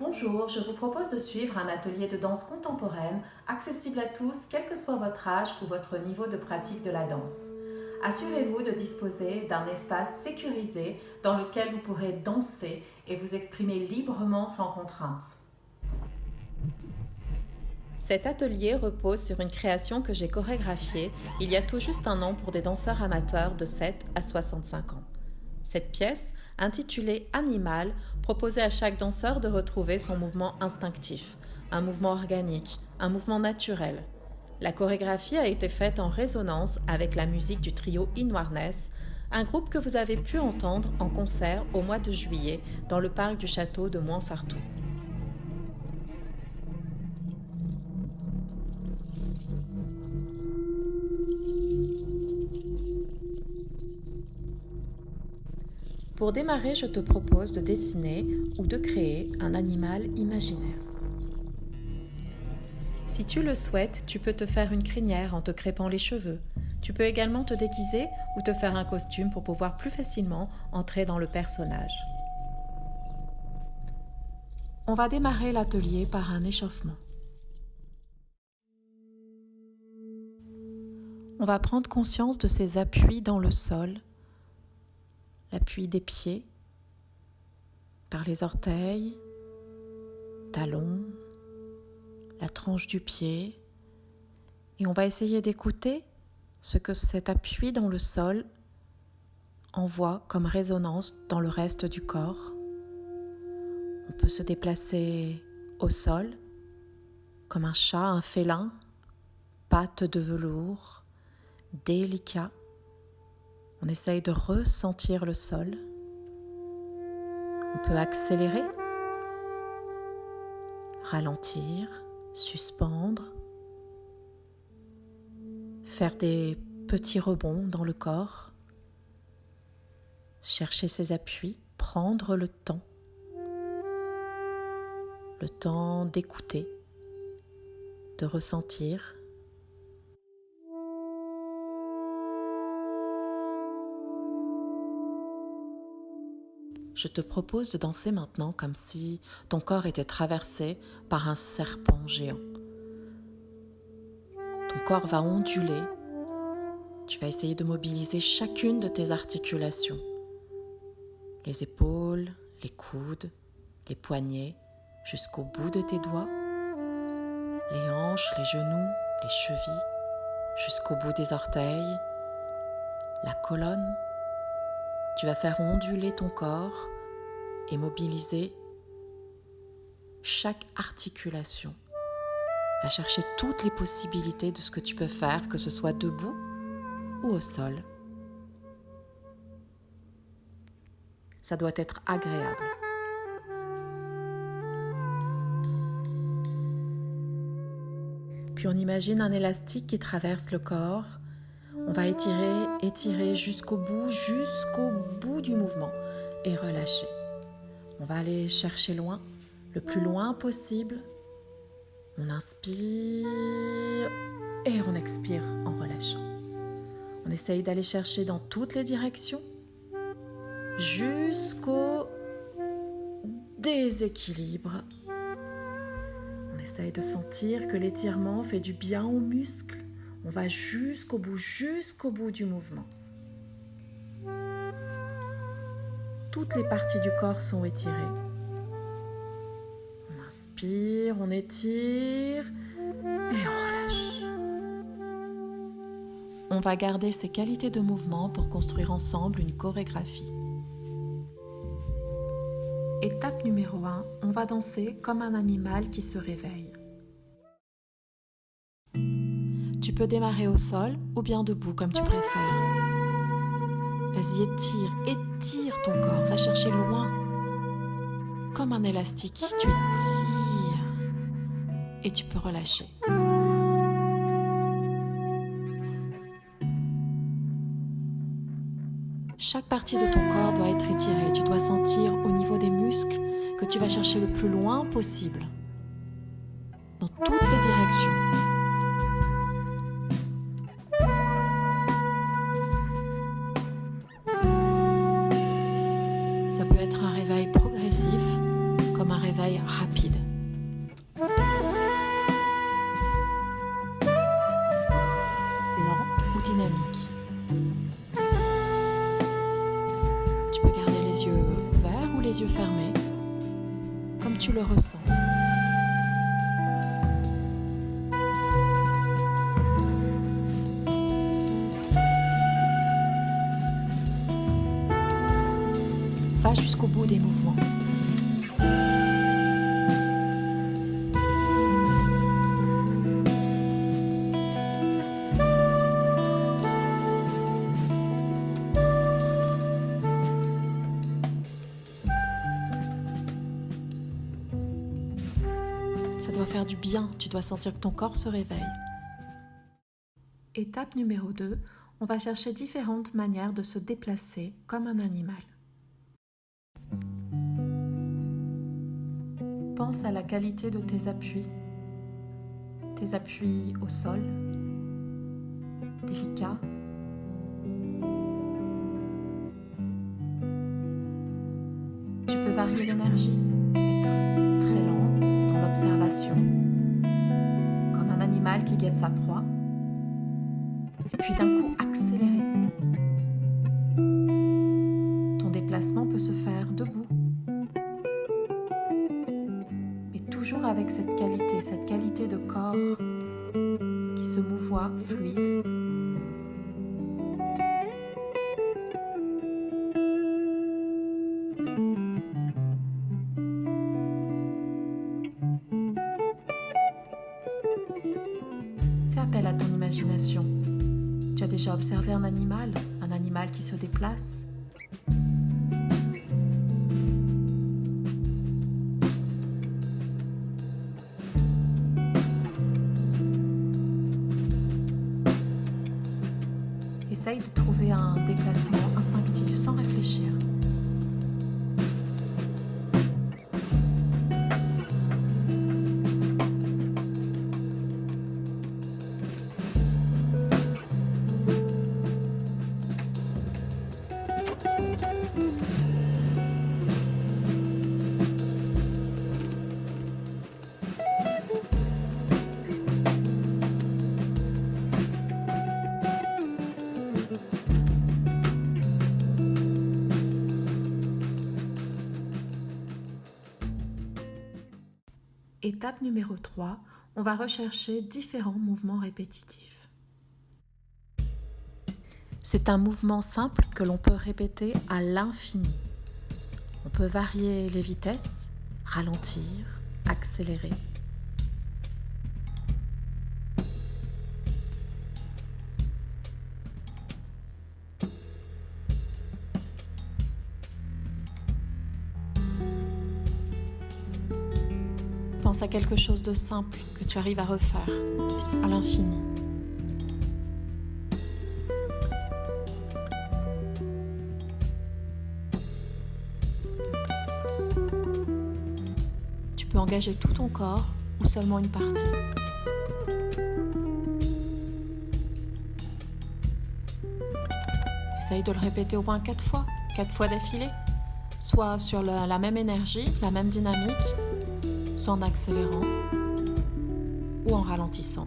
Bonjour, je vous propose de suivre un atelier de danse contemporaine accessible à tous, quel que soit votre âge ou votre niveau de pratique de la danse. Assurez-vous de disposer d'un espace sécurisé dans lequel vous pourrez danser et vous exprimer librement sans contrainte. Cet atelier repose sur une création que j'ai chorégraphiée il y a tout juste un an pour des danseurs amateurs de 7 à 65 ans. Cette pièce, intitulée Animal, proposait à chaque danseur de retrouver son mouvement instinctif, un mouvement organique, un mouvement naturel. La chorégraphie a été faite en résonance avec la musique du trio Inwarness, un groupe que vous avez pu entendre en concert au mois de juillet dans le parc du château de Mouansartou. Pour démarrer, je te propose de dessiner ou de créer un animal imaginaire. Si tu le souhaites, tu peux te faire une crinière en te crêpant les cheveux. Tu peux également te déguiser ou te faire un costume pour pouvoir plus facilement entrer dans le personnage. On va démarrer l'atelier par un échauffement. On va prendre conscience de ses appuis dans le sol, l'appui des pieds, par les orteils, talons, la tranche du pied, et on va essayer d'écouter ce que cet appui dans le sol envoie comme résonance dans le reste du corps. On peut se déplacer au sol, comme un chat, un félin, pattes de velours, délicat. On essaye de ressentir le sol. On peut accélérer, ralentir, suspendre, faire des petits rebonds dans le corps, chercher ses appuis, prendre le temps d'écouter, de ressentir. Je te propose de danser maintenant comme si ton corps était traversé par un serpent géant. Ton corps va onduler. Tu vas essayer de mobiliser chacune de tes articulations. Les épaules, les coudes, les poignets, jusqu'au bout de tes doigts. Les hanches, les genoux, les chevilles, jusqu'au bout des orteils. La colonne. Tu vas faire onduler ton corps et mobiliser chaque articulation. Va chercher toutes les possibilités de ce que tu peux faire, que ce soit debout ou au sol. Ça doit être agréable. Puis on imagine un élastique qui traverse le corps. On va étirer jusqu'au bout du mouvement et relâcher. On va aller chercher loin, le plus loin possible. On inspire et on expire en relâchant. On essaye d'aller chercher dans toutes les directions jusqu'au déséquilibre. On essaye de sentir que l'étirement fait du bien aux muscles. On va jusqu'au bout du mouvement. Toutes les parties du corps sont étirées. On inspire, on étire et on relâche. On va garder ces qualités de mouvement pour construire ensemble une chorégraphie. Étape numéro 1, on va danser comme un animal qui se réveille. Tu peux démarrer au sol ou bien debout comme tu préfères. Vas-y, étire ton corps, va chercher loin. Comme un élastique, tu étires et tu peux relâcher. Chaque partie de ton corps doit être étirée. Tu dois sentir au niveau des muscles que tu vas chercher le plus loin possible, dans toutes les directions. Ça peut être un réveil progressif comme un réveil rapide. les yeux fermés, comme tu le ressens. Va jusqu'au bout des mouvements. Ça doit faire du bien, tu dois sentir que ton corps se réveille. Étape numéro 2, on va chercher différentes manières de se déplacer comme un animal. Pense à la qualité de tes appuis au sol, délicats. Tu peux varier l'énergie, être très lent dans l'observation, comme un animal qui guette sa proie, et puis d'un coup accélérer. Ton déplacement peut se faire debout, mais toujours avec cette qualité de corps qui se mouvoie fluide. Fais appel à ton imagination. Tu as déjà observé un animal qui se déplace. Essaye de trouver un déplacement instinctif sans réfléchir. Étape numéro 3, on va rechercher différents mouvements répétitifs. C'est un mouvement simple que l'on peut répéter à l'infini. On peut varier les vitesses, ralentir, accélérer. Pense à quelque chose de simple que tu arrives à refaire à l'infini. Tu peux engager tout ton corps ou seulement une partie. Essaye de le répéter au moins 4 fois d'affilée, soit sur la même énergie, la même dynamique, soit en accélérant ou en ralentissant.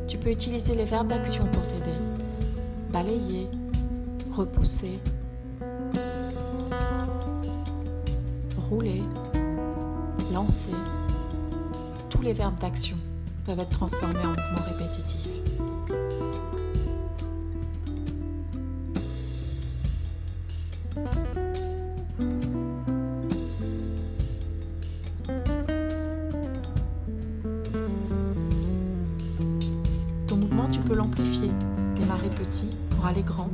Tu peux utiliser les verbes d'action pour t'aider. Balayer, repousser, rouler, lancer. Tous les verbes d'action peuvent être transformés en mouvements répétitifs. Ton mouvement, tu peux l'amplifier, démarrer petit pour aller grand,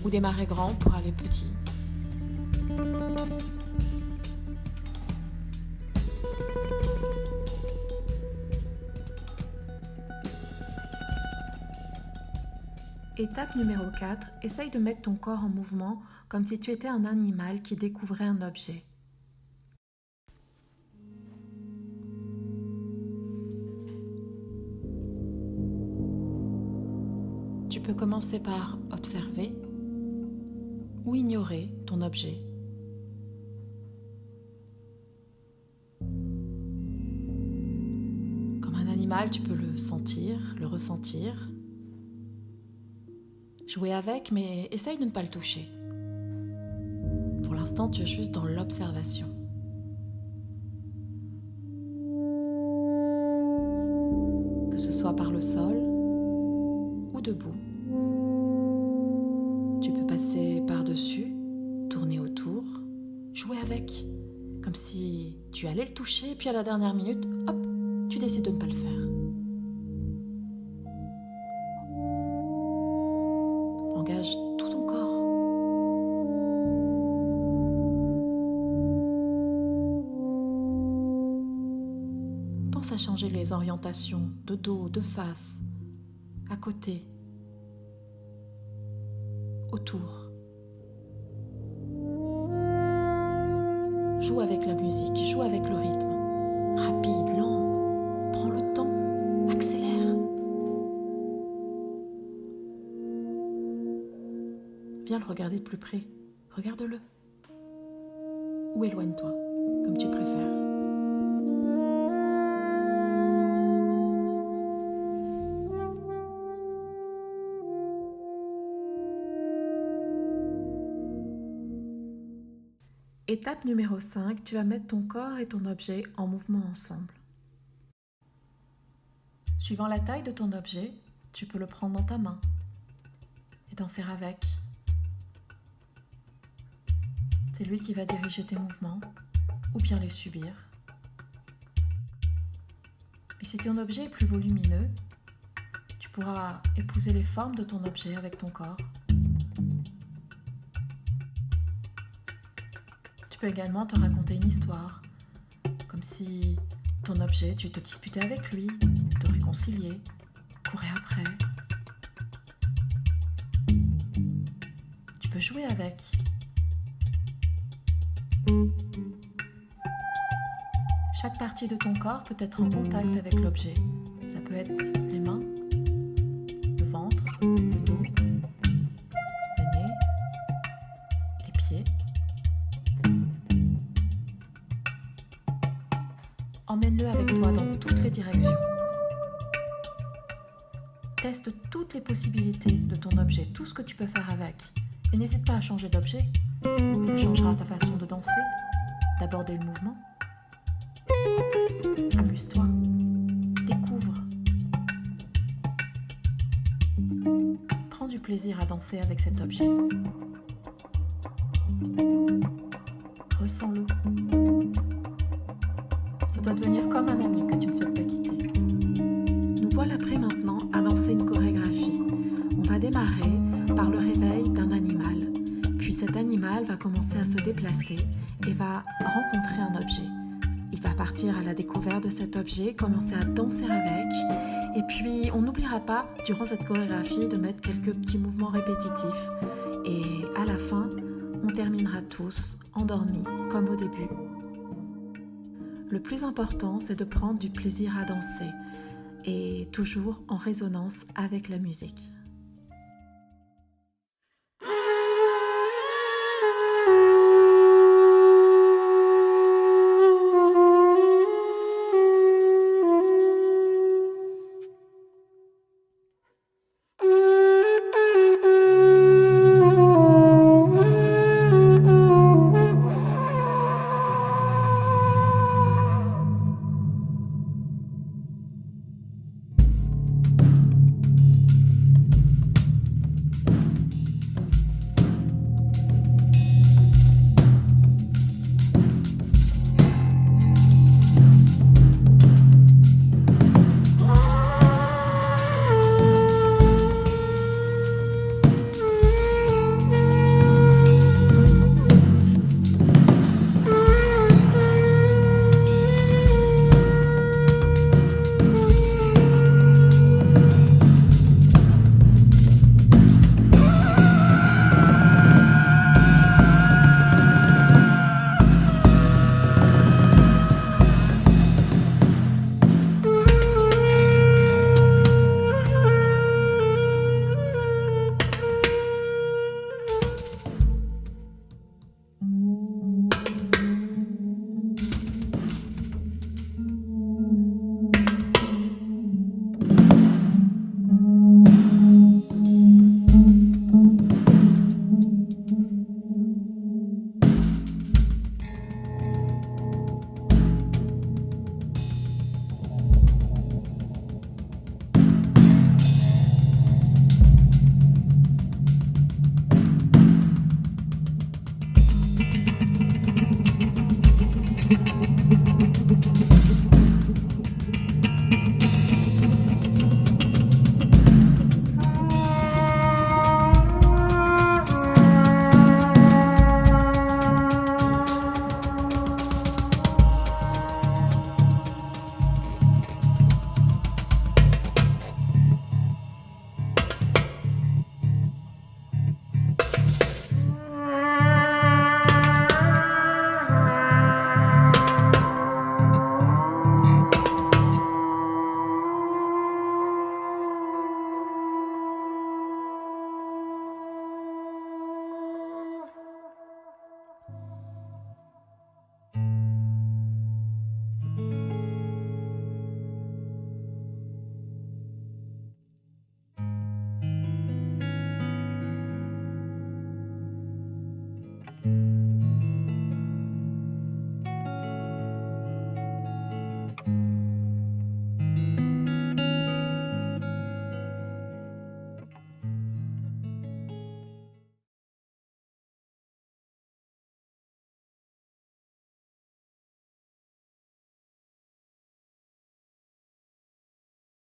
ou démarrer grand pour aller petit. Étape numéro 4, essaye de mettre ton corps en mouvement comme si tu étais un animal qui découvrait un objet. Tu peux commencer par observer ou ignorer ton objet. Comme un animal, tu peux le sentir, le ressentir. Jouer avec, mais essaye de ne pas le toucher. Pour l'instant, tu es juste dans l'observation. Que ce soit par le sol ou debout. Tu peux passer par-dessus, tourner autour, jouer avec, comme si tu allais le toucher, puis à la dernière minute, hop, tu décides de ne pas le faire. Engage tout ton corps. Pense à changer les orientations de dos, de face, à côté, autour. Joue avec la musique, joue avec le rythme. Rapide, lent, prends le temps, accélère. Viens le regarder de plus près, regarde-le. Ou éloigne-toi, comme tu préfères. Étape numéro 5, tu vas mettre ton corps et ton objet en mouvement ensemble. Suivant la taille de ton objet, tu peux le prendre dans ta main et danser avec. C'est lui qui va diriger tes mouvements ou bien les subir. Et si ton objet est plus volumineux, tu pourras épouser les formes de ton objet avec ton corps. Tu peux également te raconter une histoire, comme si ton objet, tu te disputais avec lui, te réconcilier, courir après. Tu peux jouer avec. Chaque partie de ton corps peut être en contact avec l'objet. Ça peut être les mains, le ventre, le dos, le nez, les pieds. Emmène-le avec toi dans toutes les directions. Teste toutes les possibilités de ton objet, tout ce que tu peux faire avec. Et n'hésite pas à changer d'objet. Ça changera ta façon de danser, d'aborder le mouvement. Amuse-toi, découvre. Prends du plaisir à danser avec cet objet. Ressens-le. Ça doit devenir comme un ami que tu ne souhaites pas quitter. Nous voilà prêts maintenant à danser une chorégraphie. On va démarrer par le réveil d'un animal. Puis cet animal va commencer à se déplacer et va rencontrer un objet. Il va partir à la découverte de cet objet, commencer à danser avec. Et puis, on n'oubliera pas, durant cette chorégraphie, de mettre quelques petits mouvements répétitifs. Et à la fin, on terminera tous endormis, comme au début. Le plus important, c'est de prendre du plaisir à danser et toujours en résonance avec la musique.